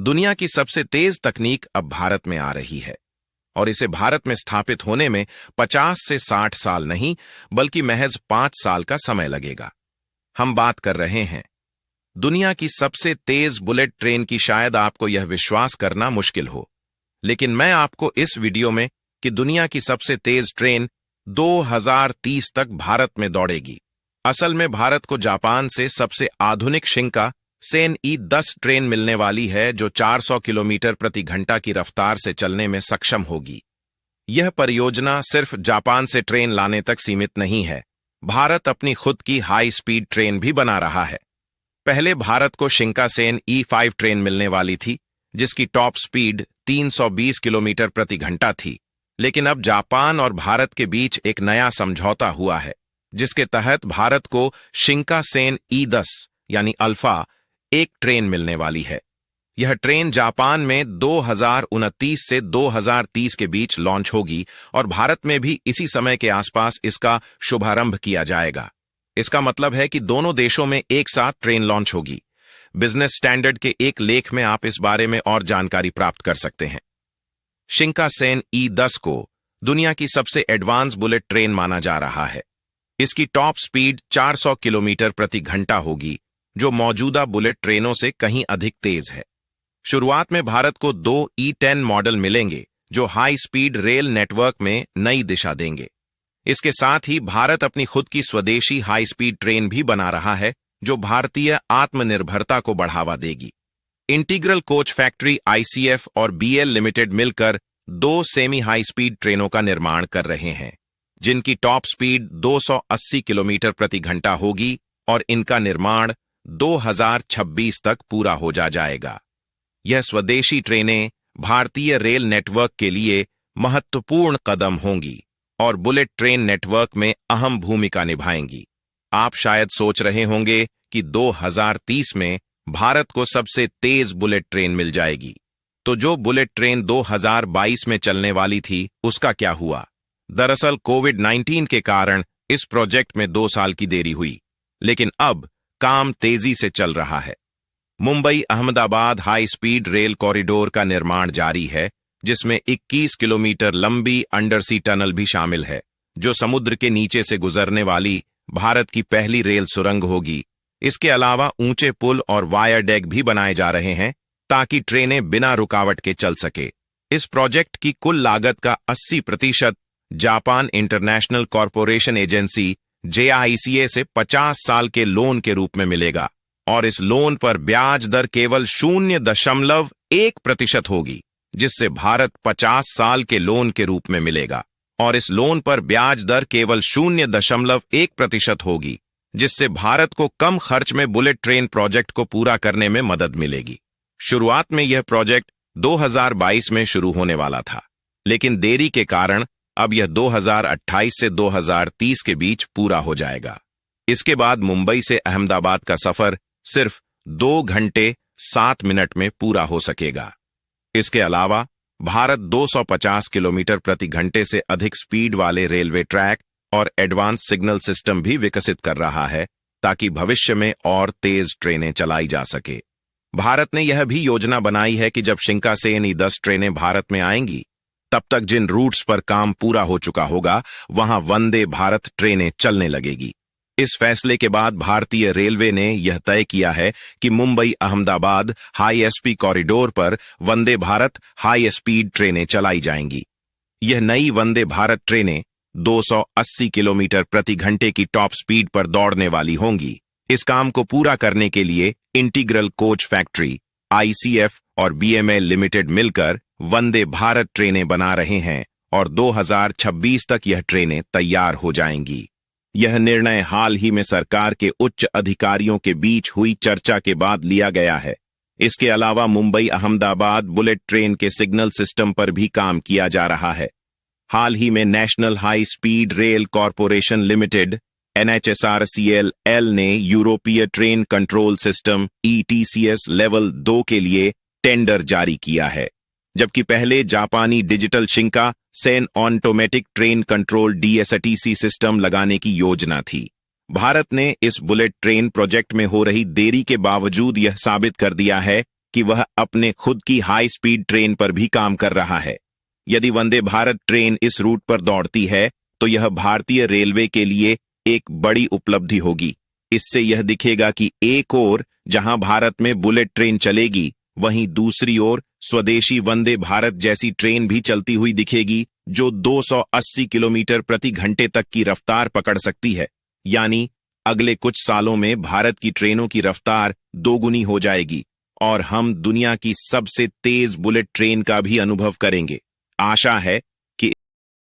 दुनिया की सबसे तेज तकनीक अब भारत में आ रही है और इसे भारत में स्थापित होने में 50 से 60 साल नहीं बल्कि महज 5 साल का समय लगेगा। हम बात कर रहे हैं दुनिया की सबसे तेज बुलेट ट्रेन की। शायद आपको यह विश्वास करना मुश्किल हो, लेकिन मैं आपको इस वीडियो में कि दुनिया की सबसे तेज ट्रेन 2030 तक भारत में दौड़ेगी। असल में भारत को जापान से सबसे आधुनिक शिंकानसेन ई-10 ट्रेन मिलने वाली है, जो 400 किलोमीटर प्रति घंटा की रफ्तार से चलने में सक्षम होगी। यह परियोजना सिर्फ जापान से ट्रेन लाने तक सीमित नहीं है। भारत अपनी खुद की हाई स्पीड ट्रेन भी बना रहा है। पहले भारत को शिंकानसेन ई-5 ट्रेन मिलने वाली थी, जिसकी टॉप स्पीड 320 किलोमीटर प्रति घंटा थी। लेकिन अब जापान और भारत के बीच एक नया समझौता हुआ है, जिसके तहत भारत को शिंकानसेन ई-10 यानी अल्फा 1 ट्रेन मिलने वाली है। यह ट्रेन जापान में 2029 से 2030 के बीच लॉन्च होगी और भारत में भी इसी समय के आसपास इसका शुभारंभ किया जाएगा। इसका मतलब है कि दोनों देशों में एक साथ ट्रेन लॉन्च होगी। बिजनेस स्टैंडर्ड के एक लेख में आप इस बारे में और जानकारी प्राप्त कर सकते हैं। शिंकानसेन ई-10 को दुनिया की सबसे एडवांस बुलेट ट्रेन माना जा रहा है। इसकी टॉप स्पीड 400 किलोमीटर प्रति घंटा होगी, जो मौजूदा बुलेट ट्रेनों से कहीं अधिक तेज है। शुरुआत में भारत को 2 ई-10 मॉडल मिलेंगे, जो हाई स्पीड रेल नेटवर्क में नई दिशा देंगे। इसके साथ ही भारत अपनी खुद की स्वदेशी हाई स्पीड ट्रेन भी बना रहा है, जो भारतीय आत्मनिर्भरता को बढ़ावा देगी। इंटीग्रल कोच फैक्ट्री ICF और BL लिमिटेड मिलकर 2 सेमी हाई स्पीड ट्रेनों का निर्माण कर रहे हैं, जिनकी टॉप स्पीड 280 किलोमीटर प्रति घंटा होगी और इनका निर्माण 2026 तक पूरा हो जाएगा। यह स्वदेशी ट्रेनें भारतीय रेल नेटवर्क के लिए महत्वपूर्ण कदम होंगी और बुलेट ट्रेन नेटवर्क में अहम भूमिका निभाएंगी। आप शायद सोच रहे होंगे कि 2030 में भारत को सबसे तेज बुलेट ट्रेन मिल जाएगी, तो जो बुलेट ट्रेन 2022 में चलने वाली थी उसका क्या हुआ? दरअसल कोविड-19 के कारण इस प्रोजेक्ट में 2 साल की देरी हुई, लेकिन अब काम तेजी से चल रहा है। Mumbai Ahmedabad high speed rail corridor का निर्माण जारी है, जिसमें 21 किलोमीटर लंबी अंडरसी टनल भी शामिल है, जो समुद्र के नीचे से गुजरने वाली भारत की पहली रेल सुरंग होगी। इसके अलावा ऊंचे पुल और वायर डेक भी बनाए जा रहे हैं, ताकि ट्रेनें बिना रुकावट के चल सके। इस प्रोजेक्ट की कुल लागत का 80% Japan international corporation agency JICA से 50 साल के लोन के रूप में मिलेगा और इस लोन पर ब्याज दर केवल 0.1% होगी, जिससे भारत 50 साल के लोन के रूप में मिलेगा और इस लोन पर ब्याज दर केवल 0.1% होगी, जिससे भारत को कम खर्च में बुलेट ट्रेन प्रोजेक्ट को पूरा करने में मदद मिलेगी। शुरुआत में यह प्रोजेक्ट 2022 में शुरू होने वाला था, लेकिन देरी के कारण अब यह 2028 से 2030 के बीच पूरा हो जाएगा। इसके बाद मुंबई से अहमदाबाद का सफर सिर्फ 2 घंटे 7 मिनट में पूरा हो सकेगा। इसके अलावा भारत 250 किलोमीटर प्रति घंटे से अधिक स्पीड वाले रेलवे ट्रैक और एडवांस सिग्नल सिस्टम भी विकसित कर रहा है, ताकि भविष्य में और तेज ट्रेनें चलाई जा सके। भारत ने यह भी योजना बनाई है कि जब शिंकानसेन ई-10 ट्रेनें भारत में आएंगी, तब तक जिन रूट्स पर काम पूरा हो चुका होगा, वहां वंदे भारत ट्रेनें चलने लगेगी। इस फैसले के बाद भारतीय रेलवे ने यह तय किया है कि Mumbai Ahmedabad high SP corridor पर वंदे भारत हाई स्पीड ट्रेनें चलाई जाएंगी। यह नई वंदे भारत ट्रेनें 280 किलोमीटर प्रति घंटे की टॉप स्पीड पर दौड़ने वाली होंगी। इस काम को पूरा करने के लिए इंटीग्रल कोच फैक्ट्री ICF और BML लिमिटेड मिलकर वंदे भारत ट्रेनें बना रहे हैं और 2026 तक यह ट्रेनें तैयार हो जाएंगी। यह निर्णय हाल ही में सरकार के उच्च अधिकारियों के बीच हुई चर्चा के बाद लिया गया है। इसके अलावा मुंबई अहमदाबाद बुलेट ट्रेन के सिग्नल सिस्टम पर भी काम किया जा रहा है। हाल ही में national high speed rail corporation limited NHSRCL ने यूरोपीय train control system ETCS level 2 के लिए टेंडर जारी किया है, जबकि पहले जापानी digital Shinkansen automatic train control DSTC system लगाने की योजना थी। भारत ने इस बुलेट ट्रेन प्रोजेक्ट में हो रही देरी के बावजूद यह साबित कर दिया है कि वह अपने खुद की हाई स्पीड ट्रेन पर भी काम कर रहा है। यदि वंदे भारत ट्रेन इस रूट पर दौड़ती है तो यह भारतीय रेलवे के लिए एक बड़ी उपलब्धि होगी। इससे यह दिखेगा कि एक ओर जहां भारत में बुलेट ट्रेन चलेगी, वहीं दूसरी ओर स्वदेशी वंदे भारत जैसी ट्रेन भी चलती हुई दिखेगी, जो 280 किलोमीटर प्रति घंटे तक की रफ्तार पकड़ सकती है। यानी अगले कुछ सालों में भारत की ट्रेनों की रफ्तार दोगुनी हो जाएगी और हम दुनिया की सबसे तेज बुलेट ट्रेन का भी अनुभव करेंगे। आशा है